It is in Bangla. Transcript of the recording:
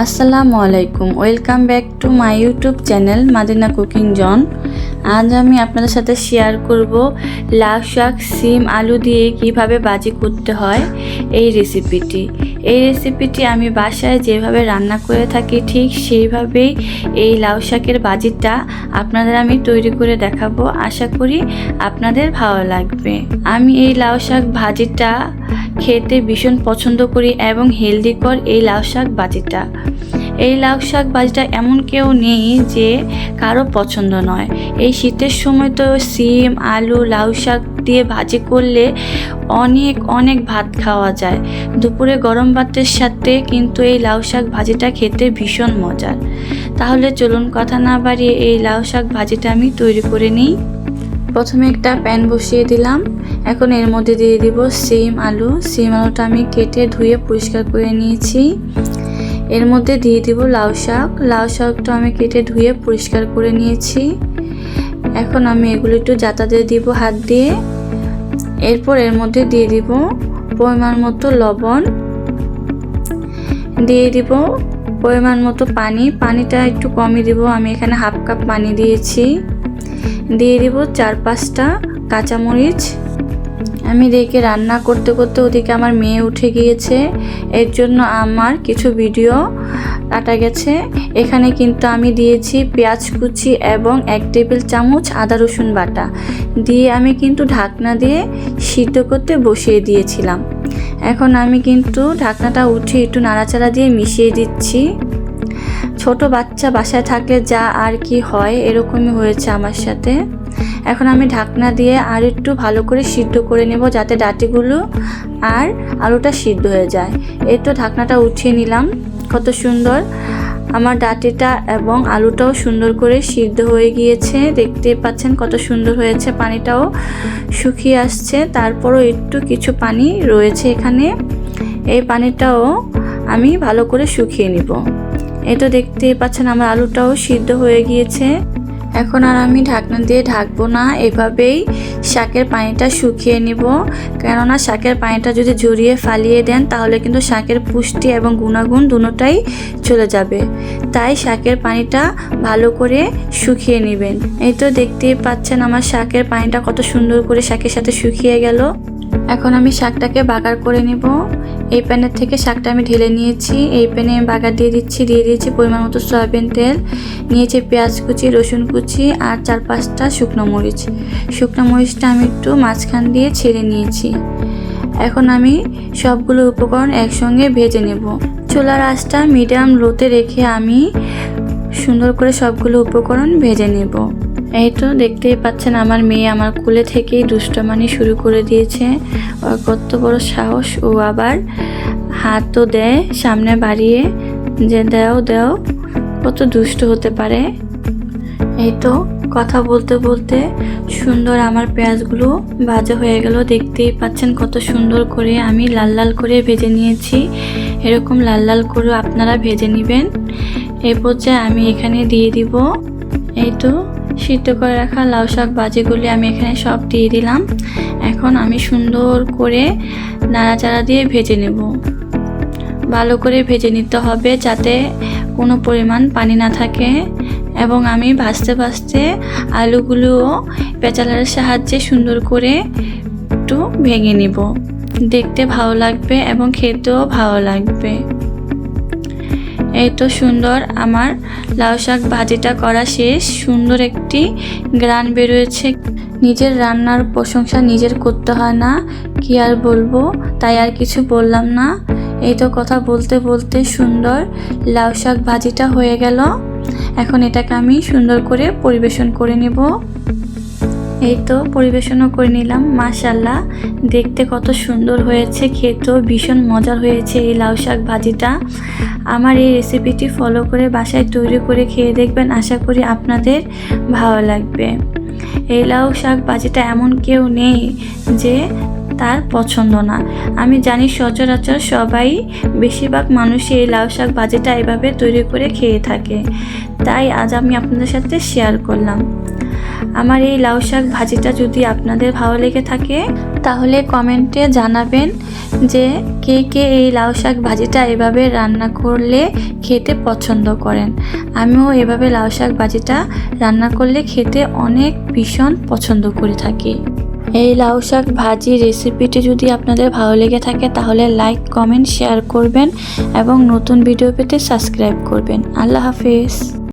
আসসালামু আলাইকুম, welcome back to my YouTube channel Madina cooking জন। আজ আমি আপনাদের সাথে শেয়ার করব লাউ শাক, সিম, আলু দিয়ে কিভাবে ভাজি করতে হয় এই রেসিপিটি আমি বাসায় যেভাবে রান্না করে থাকি ঠিক সেইভাবেই এই লাউ শাকের ভাজিটা আপনাদের আমি তৈরি করে দেখাবো। আশা করি আপনাদের ভালো লাগবে। আমি এই লাউ শাক ভাজিটা খেতে ভীষণ পছন্দ করি এবং হেলদিকর এই লাউ শাক ভাজিটা। এই লাউ শাক ভাজিটা এমন কেউ নেই যে কারো পছন্দ নয়। এই শীতের সময় তো সিম, আলু, লাউ শাক দিয়ে ভাজি করলে অনেক ভাত খাওয়া যায়। দুপুরে গরম ভাতের সাথে কিন্তু এই লাউ শাক ভাজিটা খেতে ভীষণ মজার। তাহলে চলুন কথা না বাড়িয়ে এই লাউ শাক ভাজিটা আমি তৈরি করে নিই। প্রথমে একটা প্যান বসিয়ে দিলাম। এখন এর মধ্যে দিয়ে দিব সিম আলুটা আমি কেটে ধুয়ে পরিষ্কার করে নিয়েছি। এর মধ্যে দিয়ে দিব লাউ শাকটা আমি কেটে ধুয়ে পরিষ্কার করে নিয়েছি। এখন আমি এগুলো একটু জাতা দিয়ে দিব হাত দিয়ে। এরপর এর মধ্যে দিয়ে দিব পরিমাণ মতো লবণ, দিয়ে দিব পরিমাণ মতো পানিটা একটু কমই দিব। আমি এখানে হাফ কাপ পানি দিয়েছি। দিয়ে দিব 4-5টা কাঁচামরিচ। আমি দেখে রান্না করতে করতে ওদিকে আমার মেয়ে উঠে গিয়েছে, এর জন্য আমার কিছু ভিডিও কাটা গেছে। এখানে কিন্তু আমি দিয়েছি পেঁয়াজ কুচি এবং 1 টেবিল চামচ আদা রসুন বাটা দিয়ে আমি কিন্তু ঢাকনা দিয়ে সিদ্ধ করতে বসিয়ে দিয়েছিলাম। এখন আমি কিন্তু ঢাকনাটা উঠিয়ে একটু নাড়াচাড়া দিয়ে মিশিয়ে দিচ্ছি। ছোট বাচ্চা বাসায় থাকলে যা আর কি হয় এরকমই হয়েছে আমার সাথে। এখন আমি ঢাকনা দিয়ে আর একটু ভালো করে সিদ্ধ করে নেব যাতে ডাঁটিগুলো আর আলুটা সিদ্ধ হয়ে যায়। এই তো ঢাকনাটা উঠিয়ে নিলাম। কত সুন্দর আমার ডাঁটিটা এবং আলুটাও সুন্দর করে সিদ্ধ হয়ে গিয়েছে। দেখতে পাচ্ছেন কত সুন্দর হয়েছে। পানিটাও শুকিয়ে আসছে, তারপরও একটু কিছু পানি রয়েছে এখানে। এই পানিটাও আমি ভালো করে শুকিয়ে নিব। এই তো দেখতে পাচ্ছেন আমার আলুটাও সিদ্ধ হয়ে গিয়েছে। এখন আর আমি ঢাকনা দিয়ে ঢাকবো না, এভাবেই শাকের পানিটা শুকিয়ে নিব। কেননা শাকের পানিটা যদি ঝরিয়ে ফালিয়ে দেন তাহলে কিন্তু শাকের পুষ্টি এবং গুণাগুণ দুটোটাই চলে যাবে। তাই শাকের পানিটা ভালো করে শুকিয়ে নেবেন। এই তো দেখতেই পাচ্ছেন আমার শাকের পানিটা কত সুন্দর করে শাকের সাথে শুকিয়ে গেল। এখন আমি শাকটাকে বাগার করে নেব। এই প্যানের থেকে শাকটা আমি ঢেলে নিয়েছি। এই প্যানে আমি বাগার দিয়ে দিয়েছি পরিমাণ মতো সয়াবিন তেল, নিয়েছি পেঁয়াজ কুচি, রসুন কুচি আর 4-5টা শুকনো মরিচটা আমি একটু মাঝখান দিয়ে ছেড়ে নিয়েছি। এখন আমি সবগুলো উপকরণ একসঙ্গে ভেজে নেব। চুলার আঁচটা মিডিয়াম লোতে রেখে আমি সুন্দর করে সবগুলো উপকরণ ভেজে নেব। এই তো দেখতেই পাচ্ছেন আমার মেয়ে আমার কোলে থেকেই দুষ্টমানি শুরু করে দিয়েছে। ওর কত বড় সাহস, ও আবার হাতও দেয় সামনে বাড়িয়ে যে দাও, কত দুষ্ট হতে পারে। এই তো কথা বলতে বলতে সুন্দর আমার পেঁয়াজগুলো ভাজা হয়ে গেল। দেখতেই পাচ্ছেন কত সুন্দর করে আমি লাল করে ভেজে নিয়েছি। এরকম লাল করে আপনারা ভেজে নেবেন। এই পর্যায়ে আমি এখানে দিয়ে দিব এই তো সিদ্ধ করে রাখা লাউ শাক ভাজিগুলি আমি এখানে সব দিয়ে দিলাম। এখন আমি সুন্দর করে নাড়াচাড়া দিয়ে ভেজে নেব। ভালো করে ভেজে নিতে হবে যাতে কোনো পরিমাণ পানি না থাকে। এবং আমি ভাজতে আলুগুলোও পেঁচালার সাহায্যে সুন্দর করে একটু ভেঙে নিব। দেখতে ভালো লাগবে এবং খেতেও ভালো লাগবে। এই তো সুন্দর আমার লাউ শাক ভাজিটা করা শেষ। সুন্দর একটি গ্রান বেরোয়েছে। নিজের রান্নার প্রশংসা নিজের করতে হয় না, কি আর বলবো, তাই আর কিছু বললাম না। এই তো কথা বলতে বলতে সুন্দর লাউ শাক ভাজিটা হয়ে গেল। এখন এটাকে আমি সুন্দর করে পরিবেশন করে নেব। এই তো পরিবেশনও করে নিলাম। মাশাআল্লাহ, দেখতে কত সুন্দর হয়েছে, খেতেও ভীষণ মজার হয়েছে এই লাউ শাক ভাজিটা। আমার এই রেসিপিটি ফলো করে বাসায় তৈরি করে খেয়ে দেখবেন, আশা করি আপনাদের ভালো লাগবে। এই লাউ শাক ভাজিটা এমন কেউ নেই যে তার পছন্দ না। আমি জানি সচরাচর সবাই, বেশিরভাগ মানুষই এই লাউ শাক ভাজিটা এভাবে তৈরি করে খেয়ে থাকে, তাই আজ আমি আপনাদের সাথে শেয়ার করলাম। আমার এই লাউ শাক ভাজিটা যদি আপনাদের ভালো লেগে থাকে তাহলে কমেন্টে জানাবেন যে কে কে এই লাউ শাক ভাজিটা এভাবে রান্না করলে খেতে পছন্দ করেন। আমিও এভাবে লাউ শাক ভাজিটা রান্না করলে খেতে অনেক ভীষণ পছন্দ করে থাকি। এই লাউ শাক ভাজি রেসিপিটি যদি আপনাদের ভালো লেগে থাকে তাহলে লাইক, কমেন্ট, শেয়ার করবেন এবং নতুন ভিডিও পেতে সাবস্ক্রাইব করবেন। আল্লাহ হাফেজ।